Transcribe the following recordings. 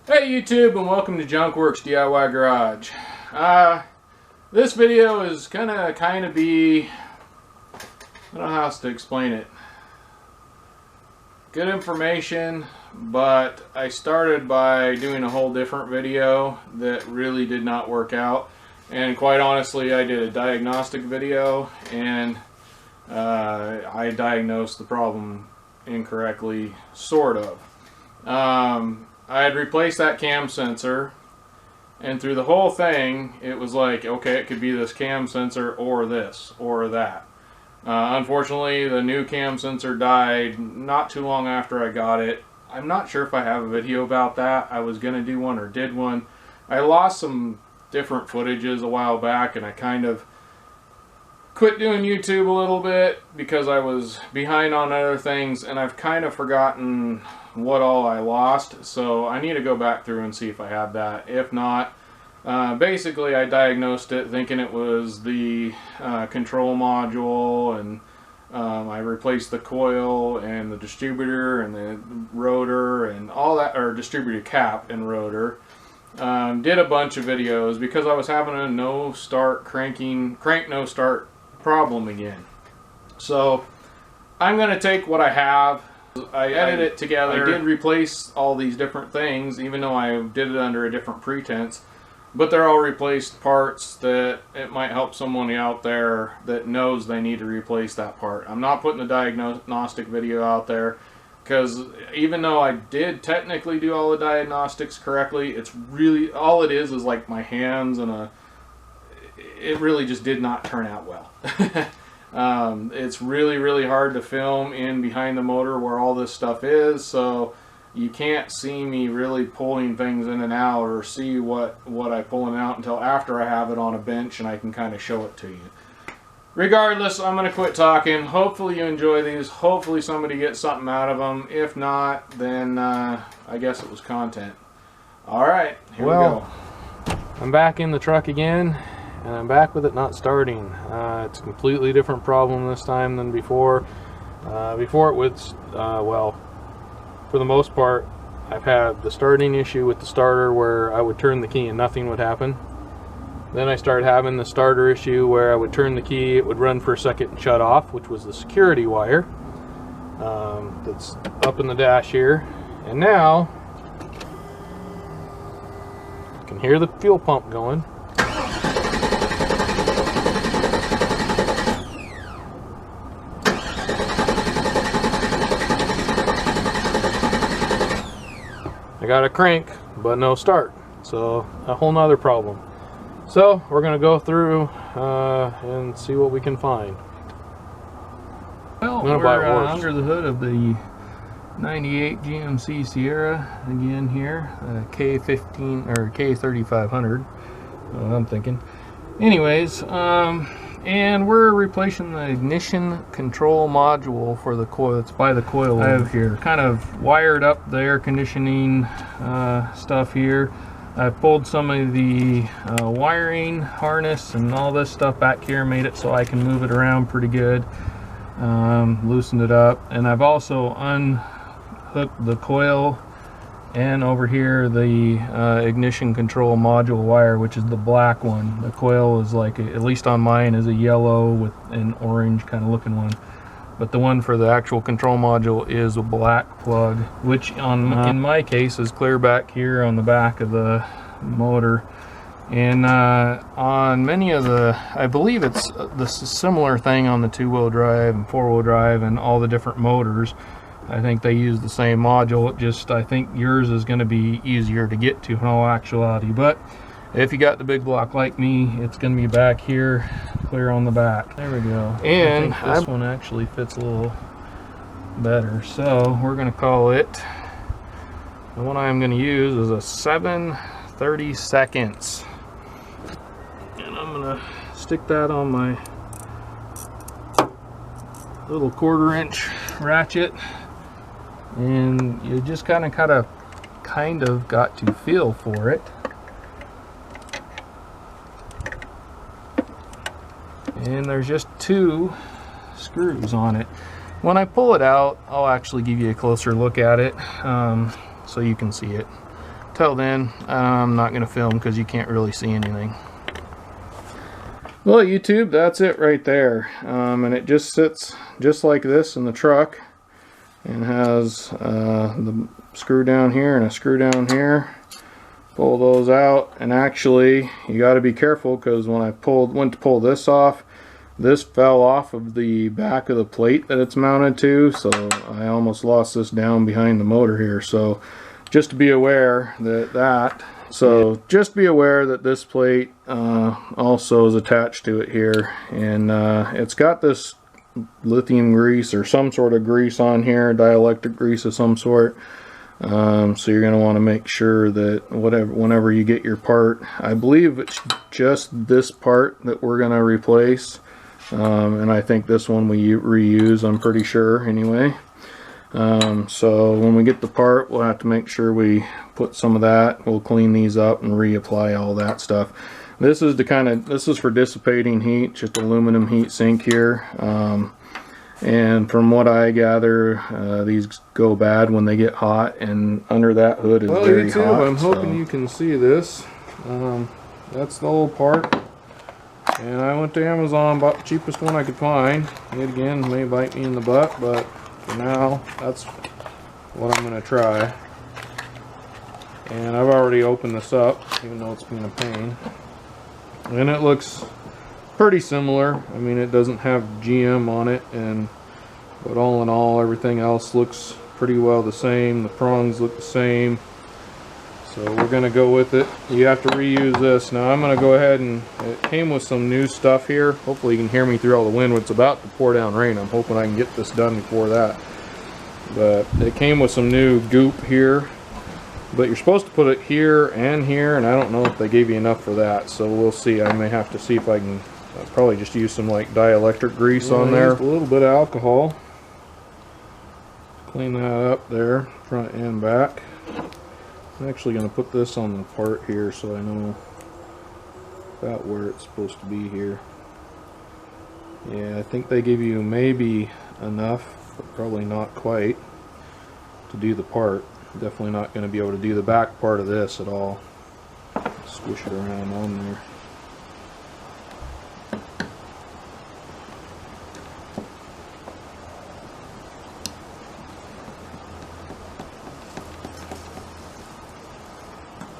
Hey YouTube, and welcome to Junkworks DIY Garage. This video is gonna kind of be, I don't know how else to explain it. Good information, but I started by doing a whole different video that really did not work out. And quite honestly, I did a diagnostic video, and I diagnosed the problem incorrectly, sort of. I had replaced that cam sensor, and through the whole thing it was like, okay, it could be this cam sensor or this or that. Unfortunately, the new cam sensor died not too long after I got it. I'm not sure if I have a video about that. I was gonna do one or did one. I lost some different footages a while back, and I kind of quit doing YouTube a little bit because I was behind on other things, and I've kind of forgotten what all I lost, so I need to go back through and see if I have that. If not, basically I diagnosed it thinking it was the control module, and I replaced the coil and the distributor and the rotor and all that, or distributor cap and rotor. Did a bunch of videos because I was having a crank no start problem again. So I'm going to take what I have. I edited it together. I did replace all these different things, even though I did it under a different pretense, but they're all replaced parts that it might help someone out there that knows they need to replace that part. I'm not putting the diagnostic video out there because even though I did technically do all the diagnostics correctly, it's really, all it is like my hands and it really just did not turn out well. It's really hard to film in behind the motor where all this stuff is, so you can't see me really pulling things in and out or see what I'm pulling out until after I have it on a bench and I can kind of show it to you. Regardless, I'm going to quit talking. Hopefully you enjoy these. Hopefully somebody gets something out of them. If not, then I guess it was content. Alright, here we go. I'm back in the truck again, and I'm back with it not starting. It's a completely different problem this time than before. Before it was, well, for the most part, I've had the starting issue with the starter where I would turn the key and nothing would happen. Then I started having the starter issue where I would turn the key, it would run for a second and shut off, which was the security wire that's up in the dash here. And now, you can hear the fuel pump going. I got a crank, but no start. So a whole nother problem. So we're gonna go through and see what we can find. Well, we're under the hood of the 98 GMC Sierra again here, K15 or K3500. I'm thinking. Anyways, and we're replacing the ignition control module for the coil. It's by the coil I have here. Kind of wired up the air conditioning stuff here. I pulled some of the wiring harness and all this stuff back here, made it so I can move it around pretty good. Loosened it up, and I've also unhooked the coil and over here the ignition control module wire, which is the black one. The coil is like, at least on mine, is a yellow with an orange kind of looking one, but the one for the actual control module is a black plug, which in my case is clear back here on the back of the motor. And on many of the, I believe it's the similar thing on the 2-wheel drive and 4-wheel drive and all the different motors. I think they use the same module. It just, I think yours is going to be easier to get to in all actuality. But if you got the big block like me, it's going to be back here, clear on the back. There we go. And I think this one actually fits a little better. So we're going to call it, the one I'm going to use is a 7/32. And I'm going to stick that on my little 1/4-inch ratchet. And you just kind of got to feel for it. And there's just 2 screws on it. When I pull it out, I'll actually give you a closer look at it so you can see it. till then, I'm not going to film because you can't really see anything. Well, YouTube, that's it right there. And it just sits just like this in the truck, and has the screw down here and a screw down here. Pull those out, and actually you got to be careful, because when I went to pull this off, this fell off of the back of the plate that it's mounted to, so I almost lost this down behind the motor here. So just to be aware just be aware that this plate also is attached to it here, and it's got this lithium grease or some sort of grease on here, dielectric grease of some sort. So you're going to want to make sure that whenever you get your part, I believe it's just this part that we're going to replace, and I think this one we reuse, I'm pretty sure anyway. So when we get the part, we'll have to make sure we put some of that. We'll clean these up and reapply all that stuff. This is for dissipating heat, just aluminum heat sink here. And from what I gather, these go bad when they get hot, and under that hood is very hot. I'm hoping you can see this. That's the old part. And I went to Amazon, bought the cheapest one I could find. It again may bite me in the butt, but for now, that's what I'm going to try. And I've already opened this up, even though it's been a pain. And it looks pretty similar. I mean, it doesn't have GM on it, but all in all, everything else looks pretty well the same. The prongs look the same. So we're going to go with it. You have to reuse this. Now I'm going to go ahead, and it came with some new stuff here. Hopefully you can hear me through all the wind. It's about to pour down rain. I'm hoping I can get this done before that. But it came with some new goop here. But you're supposed to put it here, and I don't know if they gave you enough for that. So we'll see. I may have to see if I can probably just use some like dielectric grease on there. A little bit of alcohol. Clean that up there, front and back. I'm actually going to put this on the part here so I know about where it's supposed to be here. Yeah, I think they give you maybe enough, but probably not quite, to do the part. Definitely not going to be able to do the back part of this at all. Squish it around on there.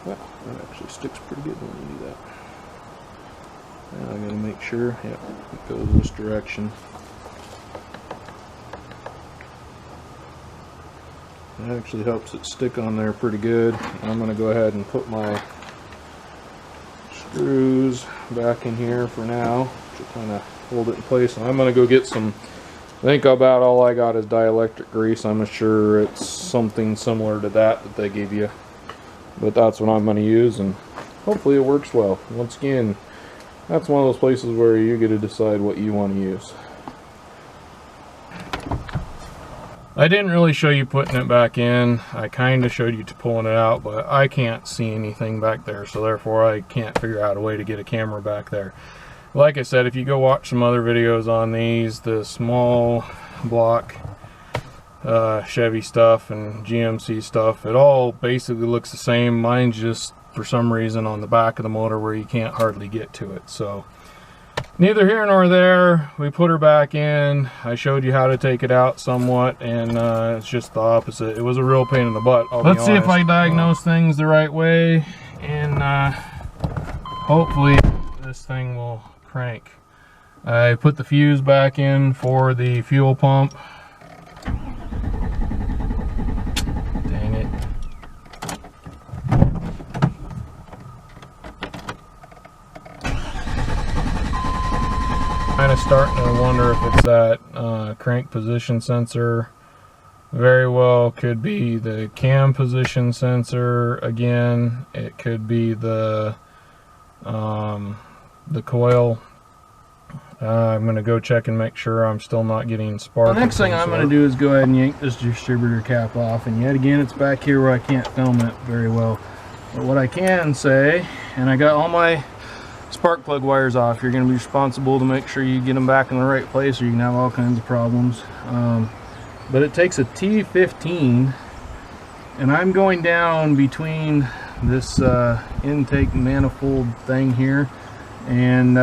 Well, that actually sticks pretty good when you do that. Now I'm going to make sure, yep, it goes this direction. It actually helps it stick on there pretty good. I'm going to go ahead and put my screws back in here for now to kind of hold it in place. And I'm going to go get some, I think about all I got is dielectric grease. I'm sure it's something similar to that they give you. But that's what I'm going to use, and hopefully it works well. Once again, that's one of those places where you get to decide what you want to use. I didn't really show you putting it back in. I kind of showed you to pulling it out, but I can't see anything back there, so therefore I can't figure out a way to get a camera back there. Like I said, if you go watch some other videos on these, the small block Chevy stuff and GMC stuff, it all basically looks the same. Mine's just for some reason on the back of the motor where you can't hardly get to it. So neither here nor there. We put her back in. I showed you how to take it out somewhat, and it's just the opposite. It was a real pain in the butt, I'll be honest. Let's see if I diagnose things the right way, and hopefully this thing will crank. I put the fuse back in for the fuel pump. Kind of starting to wonder if it's that crank position sensor. Very well could be the cam position sensor again. It could be the coil. I'm going to go check and make sure I'm still not getting spark. The next thing I'm going to do is go ahead and yank this distributor cap off, and yet again it's back here where I can't film it very well. But what I can say, and I got all my spark plug wires off. You're going to be responsible to make sure you get them back in the right place, or you can have all kinds of problems. But it takes a T15, and I'm going down between this intake manifold thing here, and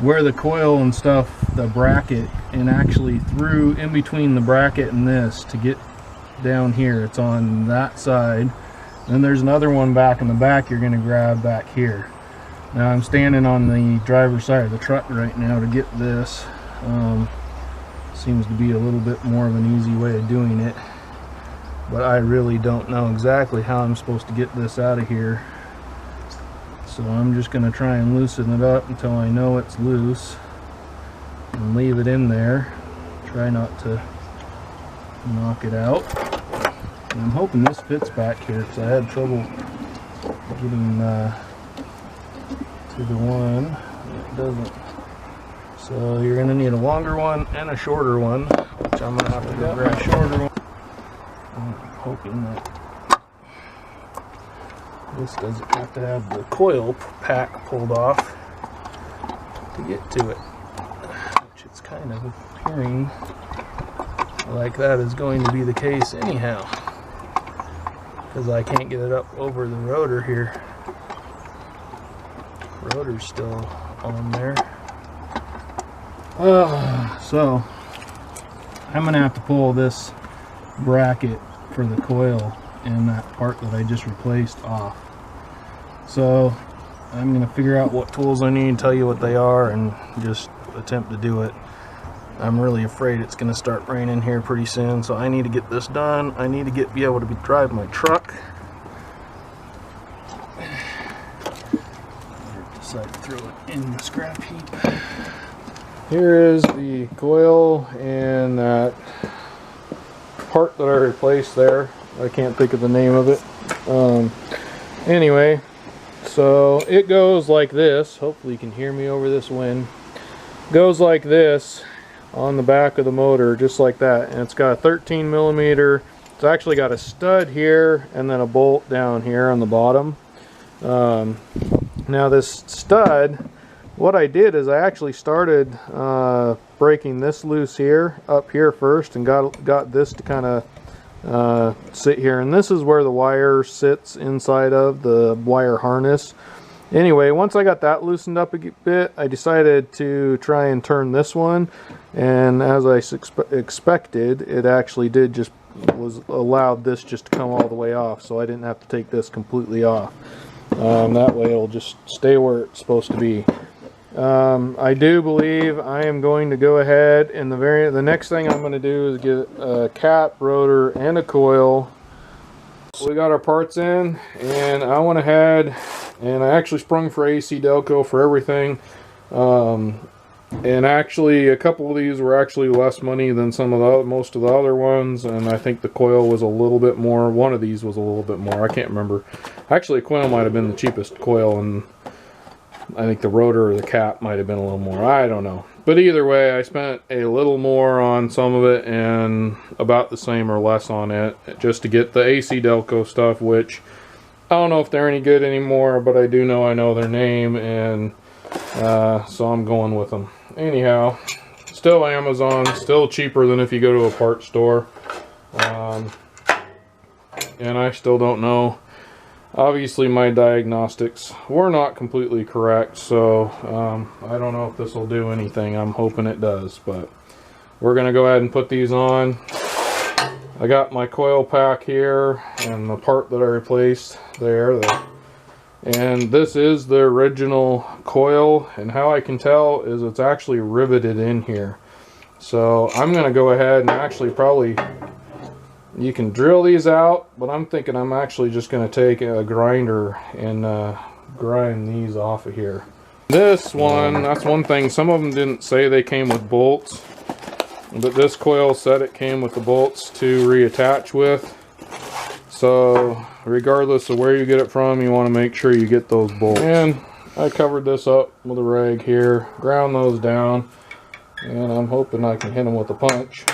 where the coil and stuff, the bracket, and actually through in between the bracket and this to get down here. It's on that side. Then there's another one back in the back you're going to grab back here. Now I'm standing on the driver's side of the truck right now to get this. Seems to be a little bit more of an easy way of doing it, but I really don't know exactly how I'm supposed to get this out of here. So I'm just going to try and loosen it up until I know it's loose and leave it in there. Try not to knock it out. And I'm hoping this fits back here because I had trouble getting to the one. It doesn't. So you're going to need a longer one and a shorter one, which I'm going to have to go grab a shorter one. I'm hoping that this doesn't have to have the coil pack pulled off to get to it, which it's kind of appearing like that is going to be the case anyhow, because I can't get it up over the rotor here. Rotor's still on there. So I'm going to have to pull this bracket for the coil and that part that I just replaced off. So I'm going to figure out what tools I need, tell you what they are, and just attempt to do it. I'm really afraid it's going to start raining here pretty soon, so I need to get this done. I need to be able to drive my truck. I decided to throw it in the scrap heap. Here is the coil and that part that I replaced there. I can't think of the name of it. Anyway, so it goes like this. Hopefully you can hear me over this wind. Goes like this on the back of the motor, just like that, and it's got a 13 millimeter. It's actually got a stud here and then a bolt down here on the bottom. Now this stud, what I did is I actually started breaking this loose here, up here first, and got this to kind of sit here, and this is where the wire sits inside of the wire harness. Anyway, once I got that loosened up a bit, I decided to try and turn this one, and as I expected, it actually was allowed this just to come all the way off, so I didn't have to take this completely off. That way it'll just stay where it's supposed to be. I do believe I am going to go ahead and the next thing I'm going to do is get a cap, rotor, and a coil. So we got our parts in, and I went ahead and I actually sprung for AC Delco for everything. And actually a couple of these were actually less money than most of the other ones, and I think the coil was a little bit more. One of these was a little bit more. I can't remember. Actually, the coil might have been the cheapest coil, and I think the rotor or the cap might have been a little more. I don't know. But either way, I spent a little more on some of it and about the same or less on it just to get the AC Delco stuff, which I don't know if they're any good anymore, but I do know their name, and so I'm going with them. Anyhow, still Amazon, still cheaper than if you go to a parts store. And I still don't know. Obviously my diagnostics were not completely correct, so I don't know if this will do anything. I'm hoping it does, but we're going to go ahead and put these on. I got my coil pack here and the part that I replaced there. And this is the original coil, and how I can tell is it's actually riveted in here. So I'm going to go ahead and actually probably, you can drill these out, but I'm thinking I'm actually just going to take a grinder and grind these off of here. This one, that's one thing, some of them didn't say they came with bolts, but this coil said it came with the bolts to reattach with. So regardless of where you get it from, you want to make sure you get those bolts. And I covered this up with a rag here, ground those down, and I'm hoping I can hit them with a punch.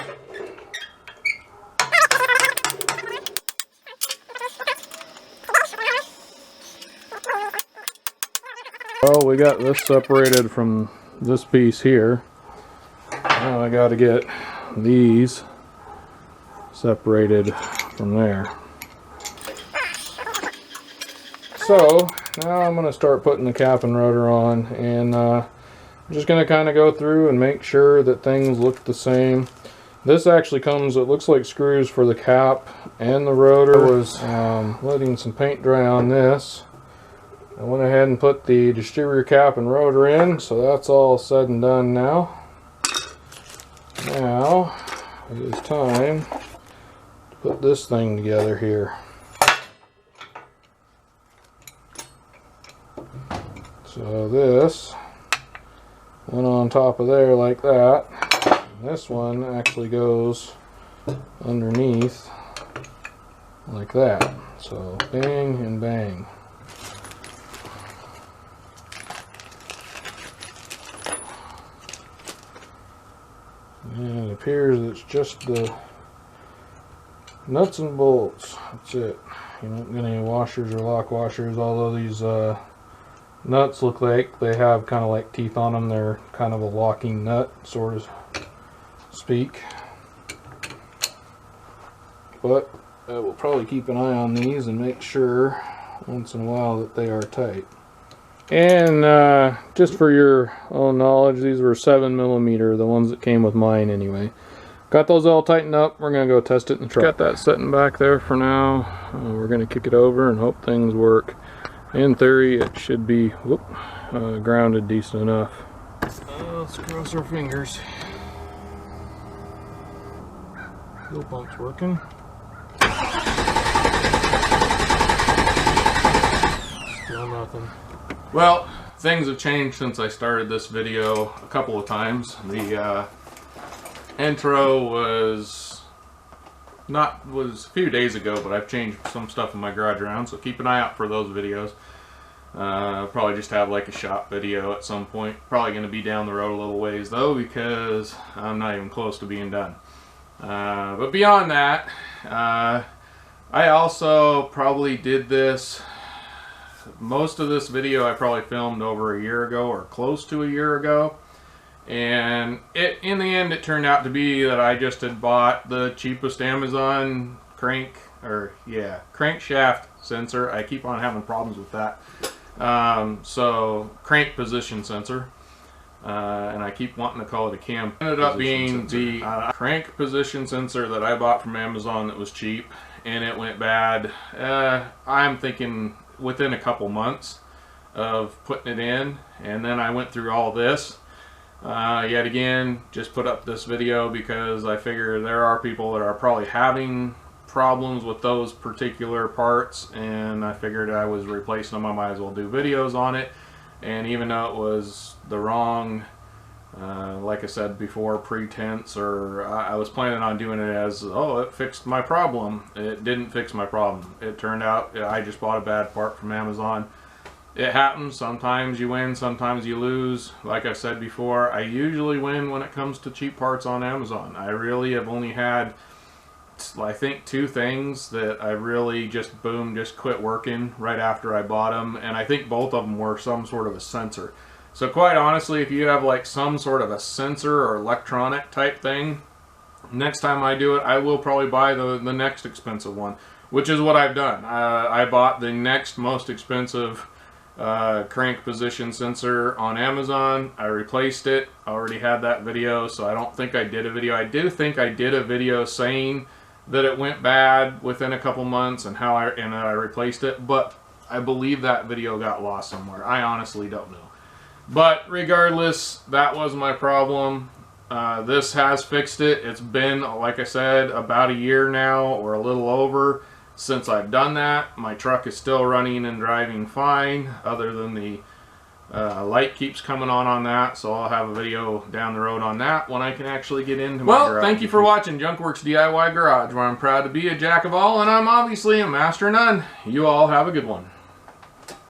Well, we got this separated from this piece here. Now I got to get these separated from there. So now I'm going to start putting the cap and rotor on, and I'm just going to kind of go through and make sure that things look the same. This actually comes, it looks like screws for the cap and the rotor. I was letting some paint dry on this. I went ahead and put the distributor cap and rotor in, so that's all said and done now. Now it is time to put this thing together here. So this went on top of there like that. And this one actually goes underneath like that. So bang and bang. And it appears it's just the nuts and bolts. That's it. You don't get any washers or lock washers, although these nuts look like they have kind of like teeth on them. They're kind of a locking nut, sort of speak. But I will probably keep an eye on these and make sure once in a while that they are tight. And just for your own knowledge, these were 7mm, the ones that came with mine anyway. Got those all tightened up. We're going to go test it in the truck. Got that sitting back there for now. We're going to kick it over and hope things work. In theory, it should be grounded decent enough. Let's cross our fingers. Fuel pump's working. Still nothing. Well, things have changed since I started this video a couple of times. The intro was a few days ago, but I've changed some stuff in my garage around, so keep an eye out for those videos. I'll probably just have like a shop video at some point. Probably going to be down the road a little ways though, because I'm not even close to being done. But beyond that, I also probably did this, most of this video I probably filmed over a year ago or close to a year ago. And in the end, it turned out to be that I just had bought the cheapest Amazon crankshaft sensor. I keep on having problems with that. So crank position sensor, and I keep wanting to call it a cam. It ended up being the crank position sensor that I bought from Amazon that was cheap, and it went bad. I'm thinking within a couple months of putting it in, and then I went through all this. Yet again, just put up this video because I figure there are people that are probably having problems with those particular parts, and I figured I was replacing them. I might as well do videos on it. And even though it was the wrong, like I said before, pretense, or I was planning on doing it as, oh, it fixed my problem. It didn't fix my problem. It turned out I just bought a bad part from Amazon. It happens. Sometimes you win, sometimes you lose. Like I said before, I usually win when it comes to cheap parts on Amazon. I really have only had, I think, 2 things that I really just quit working right after I bought them, and I think both of them were some sort of a sensor. So quite honestly, if you have like some sort of a sensor or electronic type thing, next time I do it, I will probably buy the next expensive one, which is what I've done. I bought the next most expensive crank position sensor on Amazon. I replaced it. I already had that video, so I don't think I did a video. I do think I did a video saying that it went bad within a couple months and how I replaced it, but I believe that video got lost somewhere. I honestly don't know. But regardless, that was my problem. This has fixed it. It's been, like I said, about a year now, or a little over, since I've done that. My truck is still running and driving fine, other than the light keeps coming on that, so I'll have a video down the road on that when I can actually get into my garage. Well, thank you for watching Junkworks DIY Garage, where I'm proud to be a jack of all, and I'm obviously a master of none. You all have a good one.